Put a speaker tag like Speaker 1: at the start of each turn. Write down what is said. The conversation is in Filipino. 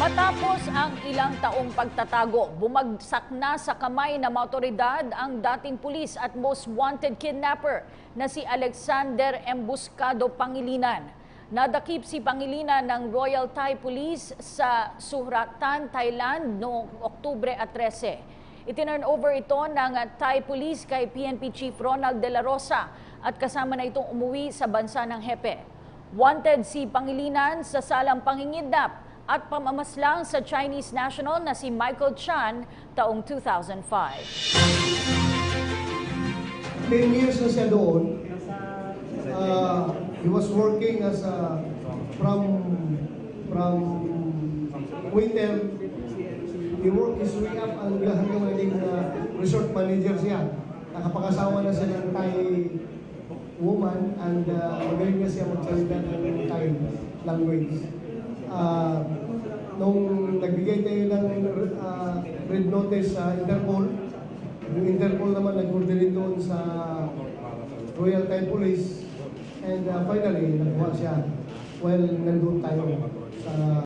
Speaker 1: Matapos ang ilang taong pagtatago, bumagsak na sa kamay ng mga otoridad ang dating pulis at most wanted kidnapper na si Alexander Embuscado Pangilinan. Nadakip si Pangilinan ng Royal Thai Police sa Suhratan, Thailand noong Oktubre 13. Itinurn over ito ng Thai Police kay PNP Chief Ronald De La Rosa at kasama na itong umuwi sa bansa ng Hepe. Wanted si Pangilinan sa salang pangingidnap at pamamaslang sa Chinese national na si Michael Chan taong 2005.
Speaker 2: 10 years na siya doon. He was working as from waiter. He worked his way up hanggang naging resort manager siya. Nakapag-asawa na siya ng Thai woman and magaling na siya magsalita ng Thai language. Nung nagbigay tayo ng red notice sa Interpol, yung Interpol naman nag-order doon sa Royal Thai Police and finally nakuha siya while nandun tayo sa